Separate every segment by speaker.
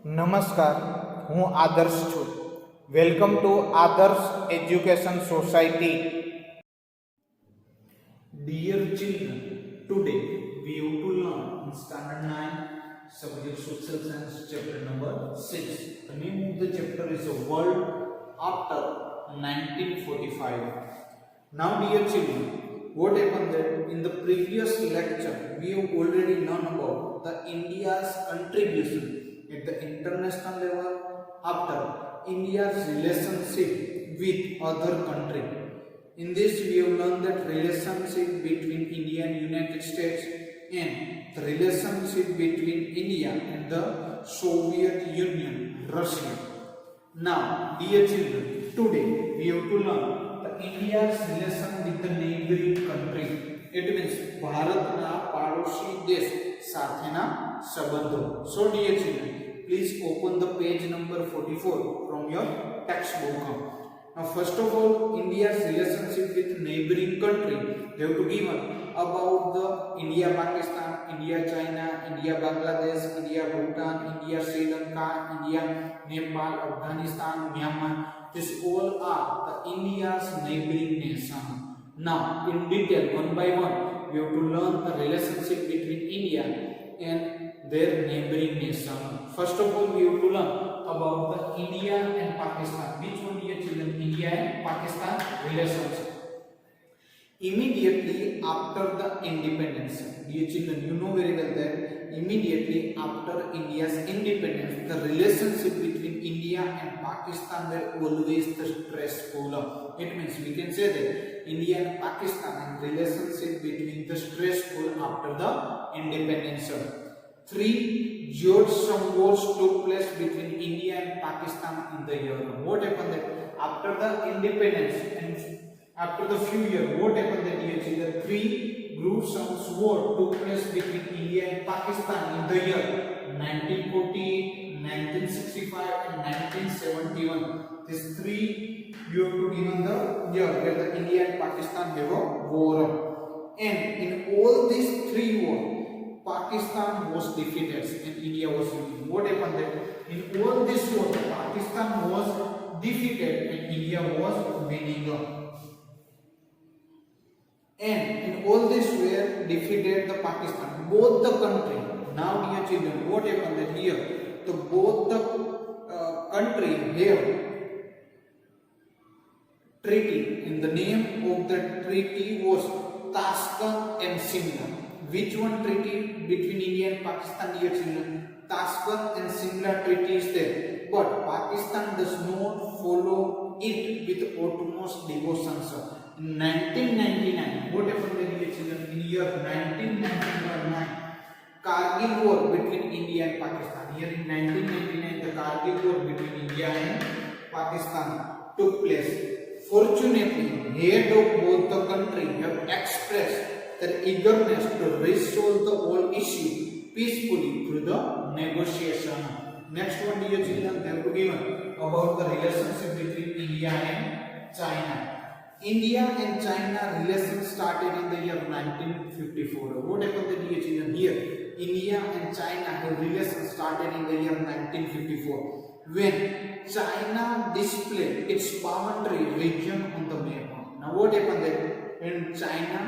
Speaker 1: નમસ્કાર, હું આદર્શ છું. વેલકમ ટુ આદર્શ education society.
Speaker 2: Dear children, today we have to learn in standard 9 subject social science chapter number 6. The name of the chapter is a world after 1945. Now dear children, what happened that in the previous lecture we have already learned about the India's contribution at the international level after India's relationship with other country. In this we have learned that relationship between India and United States and the relationship between India and the Soviet Union, Russia. Now dear children, today we have to learn the India's relation with the neighboring country. It means ભારતના પાડોશી દેશ સાથેના સંબંધો. So dear children, please open the page number 44 from your textbook. Now first of all, India's relationship with neighboring country. They have to give about the India Pakistan, India China, India Bangladesh, India Bhutan, India Sri Lanka, India Nepal, Afghanistan, Myanmar. These all are the India's neighboring nations. Now in detail, one by one, we have to learn the relationship between India and their neighboring nation. First of all, we have to learn about the India and Pakistan. Which one, dear children? India and Pakistan relationship. Immediately after the independence, dear children, you know very well that immediately after India's independence, the relationship between India and Pakistan were always stressful. It means we can say that India and Pakistan and relationship between the stressful after the independence. 3 Georgetown wars took place between India and Pakistan in the year. What happened that after the independence and after the few years, what happened that dear children? 3 Georgetown wars took place between India and Pakistan in the year 1948, 1965 and 1971. These 3 you have to give in the year where the India and Pakistan have a war. And in all these 3 wars, Pakistan was defeated and India was winning. What happened that in all this war, Pakistan was defeated and India was winning. And in all this were defeated the Pakistan, both the country. Now dear children, what happened that here, the both the country have treaty. In the name of the treaty was Tashkent and Simla. Which one treaty between India and Pakistan, dear children? Tashkent and Simla treaty is there, but Pakistan does not follow it with utmost devotion. In 1999, what happened there, dear children? In year 1999, Kargil war between India and Pakistan. Here in 1999, the Kargil war between India and Pakistan took place. Fortunately, head of both the country have expressed their eagerness to resolve the whole issue peacefully through the negotiation. Next one, dear children, they have to give about the relationship between India and China. India and China relations started in the year 1954. What happened, dear children? Here, India and China have relations started in the year 1954 when China displayed its boundary region on the map. Now, what happened there? When China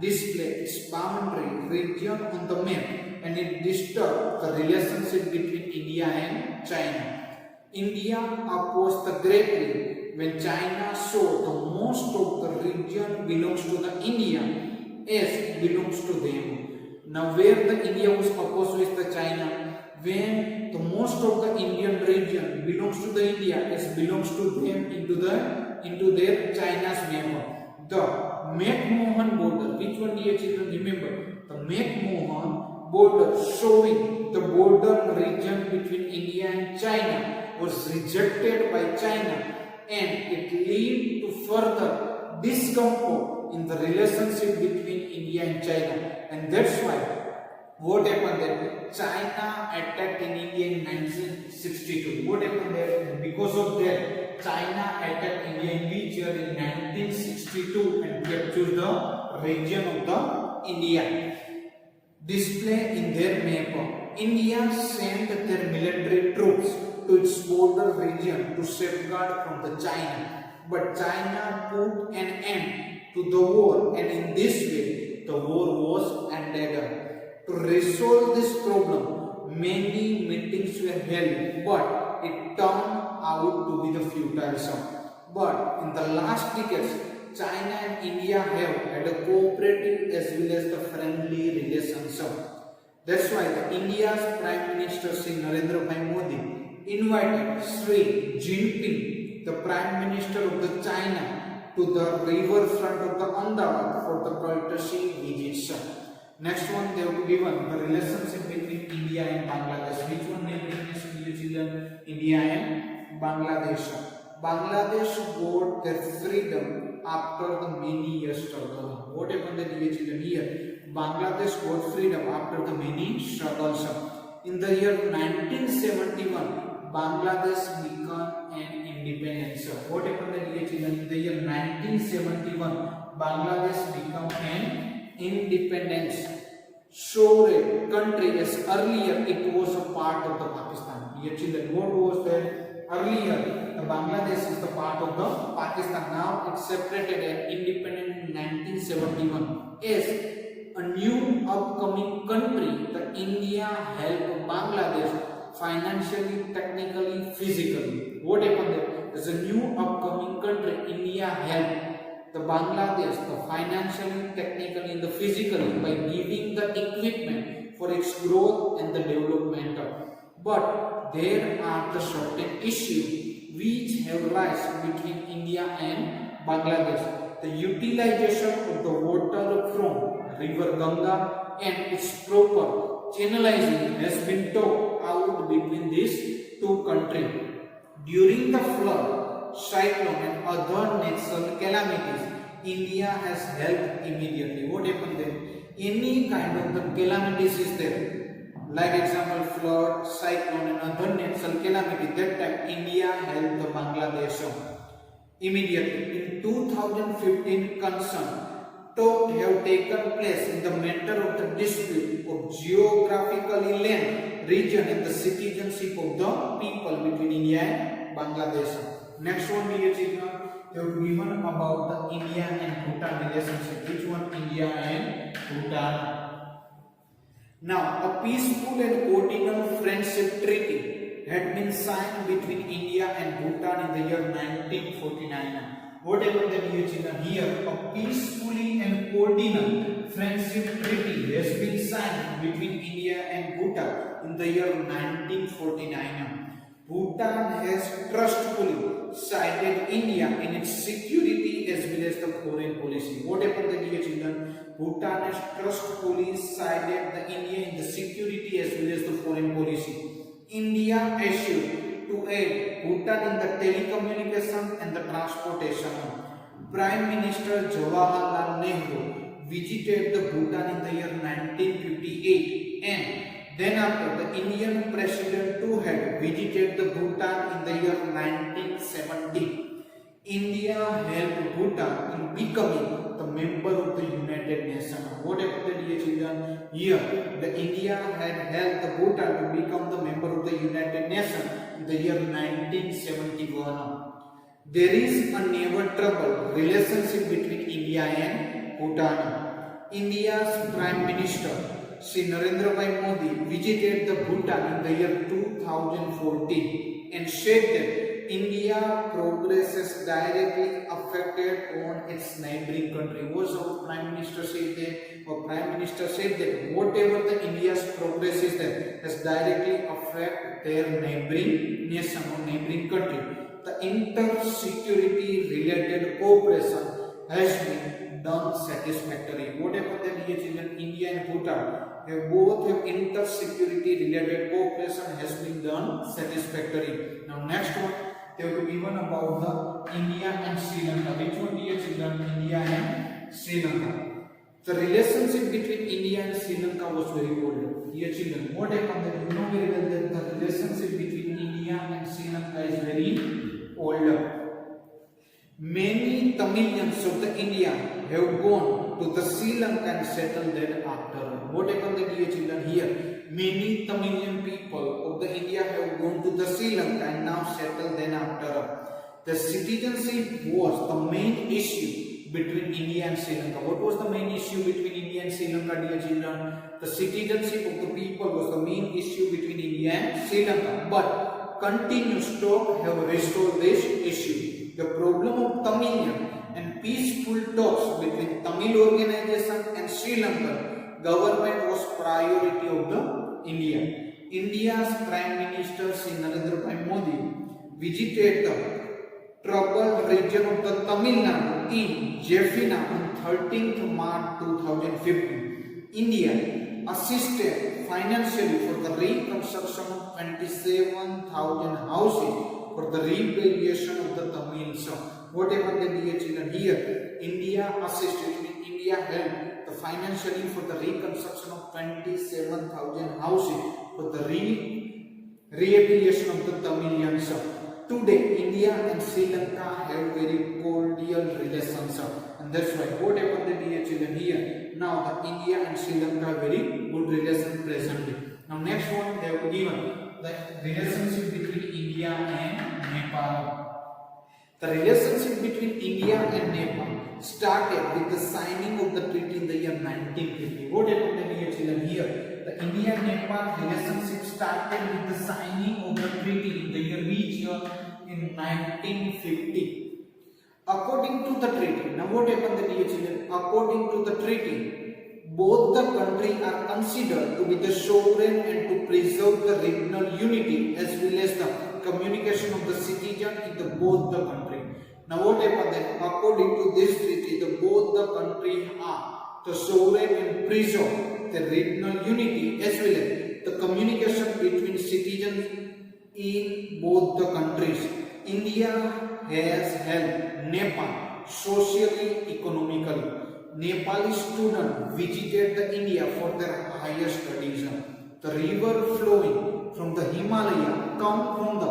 Speaker 2: displayed its boundary region on the map and it disturbed the relationship between India and China. India opposed the greatly when China saw the most of the region belongs to the India as belongs to them. Now where the India was opposed with the China, when the most of the Indian region belongs to the India as belongs to them into their China's map. The McMahon border, which one, dear children, remember? The McMahon border showing the border region between India and China was rejected by China and it led to further discomfort in the relationship between India and China. And that's why what happened there? China attacked in India in 1962. What happened there? Because of that, China attacked India in which year? In 1962 and captured the region of the India. Display in their map. India sent their military troops to its border region to safeguard from the China. But China put an end to the war, and in this way the war was ended. To resolve this problem, many meetings were held, but it turned out to be the futile sum. But in the last decades, China and India have had a cooperative as well as the friendly relationship. That's why the India's Prime Minister Sri Narendra Bhai Modi invited Sri Jinping, the Prime Minister of the China, to the riverfront of the Ahmedabad for the courtesy visit. Next one, they have given the relationship between India and Bangladesh. Which one neighboring nation, dear children? India and Bangladesh. Bangladesh got their freedom after the many years struggle. What happened, dear children? Here, Bangladesh got freedom after the many struggles. In the year 1971, Bangladesh became an independence. What happened, dear children? In the year 1971, Bangladesh became an independence sovereign country, as earlier it was a part of the Pakistan. Dear children, what was that? Earlier the Bangladesh is the part of the Pakistan. Now it's separated and independent in 1971. As a new upcoming country, the India helped Bangladesh financially, technically, physically. What happened there? As a new upcoming country, India helped the Bangladesh, the financially, technically, and the physically by giving the equipment for its growth and the development. But there are the certain issues which have arisen between India and Bangladesh. The utilization of the water from River Ganga and its proper channelizing has been talked out between these two countries. During the flood, cyclone and other natural calamities, India has helped immediately. What happened then? Any kind of the calamities is there, like example flood, cyclone and other natural calamity, that time India helped the Bangladesh immediately. In 2015, concern talks have taken place in the matter of the dispute of geographically land, region and the citizenship of the people between India and Bangladesh. Next one, dear children, they have given about the India and Bhutan relationship. Which one? India and Bhutan. Now, a peaceful and cordial friendship treaty had been signed between India and Bhutan in the year 1949. What happened then, dear children? Here, a peacefully and cordial friendship treaty has been signed between India and Bhutan in the year 1949. Bhutan has trustfully sided India in its security as well as the foreign policy. What happened then, dear children? Bhutan has trustfully sided the India in the security as well as the foreign policy. India assured to aid Bhutan in the telecommunication and the transportation. Prime Minister Jawaharlal Nehru visited the Bhutan in the year 1958, and then after the Indian President too had visited the Bhutan in the year 1970. India helped Bhutan in becoming the member of the United Nations. What happened, dear children? Here, the India had helped the Bhutan to become the member of the United Nations in the year 1971. There is a never troubled relationship between India and Bhutan. India's Prime Minister Sri Narendra Bhai Modi visited the Bhutan in the year 2014 and said that India progress is directly affected on its neighboring country. Was our Prime Minister said that? Our Prime Minister said that whatever the India's progress is there has directly affect their neighboring nation or neighboring country. The inter-security related cooperation has been done satisfactorily. What happened then, dear children? India and Bhutan have inter-security related cooperation has been done satisfactorily. Now next one, they have given about the India and Sri Lanka. Which one, dear children? India and Sri Lanka. The relationship between India and Sri Lanka was very old. Dear children, what happened that you know very well that the relationship between India and Sri Lanka is very old. Many Tamilians of the India have gone to the Sri Lanka and settled there after. What happened, dear children? Here, many Tamilian people of the India have gone to the Sri Lanka and now settled then after. The citizenship was the main issue between India and Sri Lanka. What was the main issue between India and Sri Lanka, dear children? The citizenship of the people was the main issue between India and Sri Lanka. But continuous talk have restored this issue. The problem of Tamilian and peaceful talks between Tamil organization and Sri Lankan government was priority of the India. India's Prime Minister Sri Narendra Modi visited the troubled region of the Tamil Nadu in Jaffna on 13th March 2015. India assisted financially for the reconstruction of 27,000 houses for the revaluation of the Tamils. Whatever the dear children here, India assisted, India helped the financially for the reconstruction of 27,000 houses for the rehabilitation of the Tamilians. Today, India and Sri Lanka have very cordial relations, and that's why whatever the dear children here, now the India and Sri Lanka have very good relations presently. Now next one they have given the relationship between India and Nepal. The relationship between India and Nepal started with the signing of the treaty in the year 1950. What happened, dear children here? The India and Nepal relationship started with the signing of the treaty in the year which year? In 1950. According to the treaty, now what happened, dear children? According to the treaty, both the countries are considered to be the sovereign and to preserve the regional unity as well as the communication of the citizen in the both the country. Now what happened then? According to this treaty, both the countries are the sovereign and preserve the regional unity as well as the communication between citizens in both the countries. India has helped Nepal socially, economically. Nepali students visited the India for their higher studies. The river flowing from the Himalaya come from the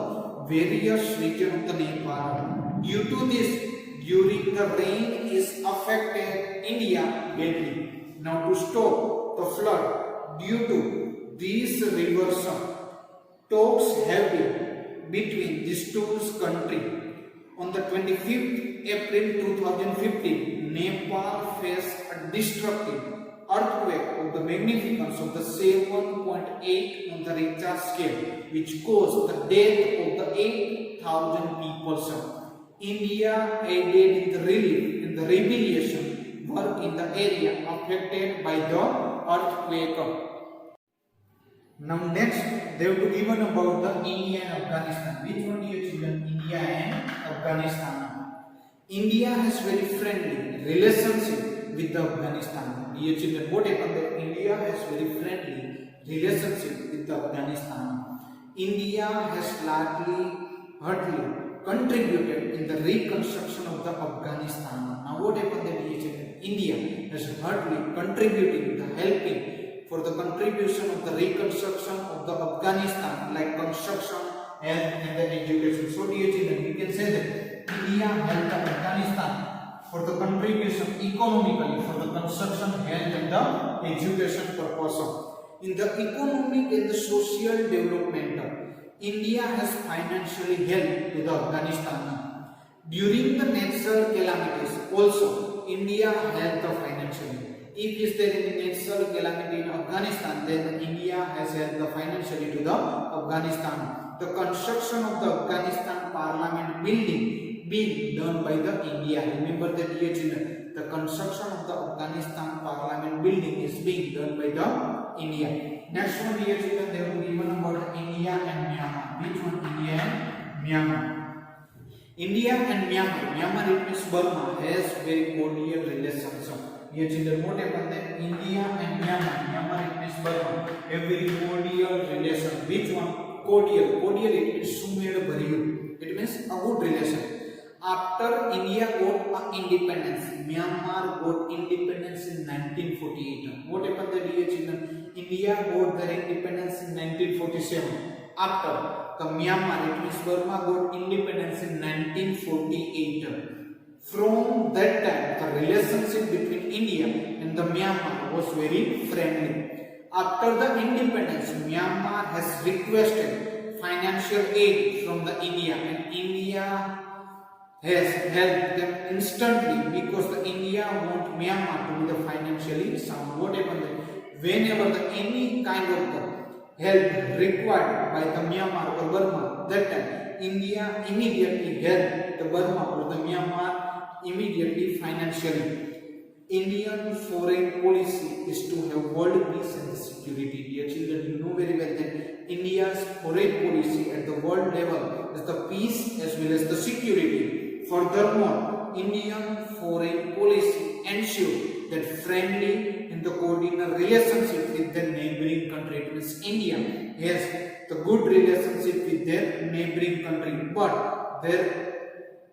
Speaker 2: various regions of the Nepal. Due to this, during the rain is affected India badly. Now to stop the flood due to these rivers, talks have been between these two countries. On the 25th April 2015, Nepal faced a destructive earthquake of the magnificence of the 7.8 on the Richter scale, which caused the death of the 8,000 people. India aided in the relief and the remediation work in the area affected by the earthquake. Now next, they have to given about the India and Afghanistan. Which one, dear children? India and Afghanistan. India has very friendly relationship with the Afghanistan. Dear children, what happened that India has very friendly relationship with the Afghanistan. India has largely, heartily contributed in the reconstruction of the Afghanistan. Now what happened that, dear children? India has heartily contributed in the helping for the contribution of the reconstruction of the Afghanistan, like construction, health and the education. So dear children, we can say that India helped Afghanistan for the contribution economically for the construction, health and the education purpose. In the economic and the social development, India has financially helped to the Afghanistan. During the natural calamities, also India helped the financially. If is there any natural calamity in Afghanistan, then India has helped the financially to the Afghanistan. The construction of the Afghanistan Parliament building being done by the India. Remember that, dear children, the construction of the Afghanistan Parliament building is being done by the India. Next one, dear children, they have given about India and Myanmar. Which one? India and Myanmar. India and Myanmar. Myanmar, it means Burma, has very cordial relations. Dear children, what happened then? India and Myanmar. Myanmar, it means Burma, have very cordial relation. Which one? Cordial. Cordial, it means sumed bhariyu. It means a good relation. After India got independence, Myanmar got independence in 1948. What happened then, dear children? India got their independence in 1947. After the Myanmar, it means Burma, got independence in 1948. From that time, the relationship between India and the Myanmar was very friendly. After the independence, Myanmar has requested financial aid from the India, and India has helped them instantly because the India want Myanmar to be the financially sound. What happened then? Whenever any kind of the help required by the Myanmar or Burma, that time India immediately helped the Burma or the Myanmar immediately financially. Indian foreign policy is to have world peace and security. Dear children, you know very well that India's foreign policy at the world level is the peace as well as the security. Furthermore, Indian foreign policy ensures that friendly and the coordinated relationship with their neighboring country. It means India has the good relationship with their neighboring country, but there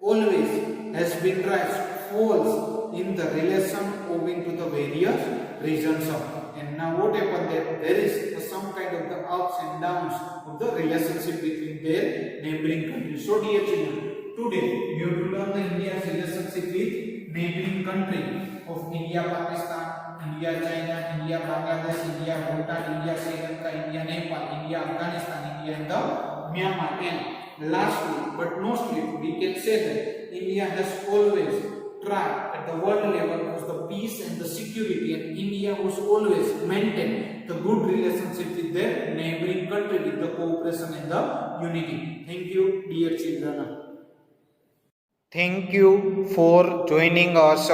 Speaker 2: always has been false in the relation owing to the various reasons of. And now what happened there is some kind of the ups and downs of the relationship between their neighboring countries. So dear children, today we have to learn the India's relationship with neighboring country of India, Pakistan, India, China, India, Bangladesh, India, Bhutan, India, Sri Lanka, India, Nepal, India, Afghanistan, India and the Myanmar. And lastly but not least, we can say that India has always tried at the world level was the peace and the security, and India was always maintain the good relationship with their neighboring country with the cooperation and the unity. Thank you, dear children.
Speaker 1: Thank you for joining us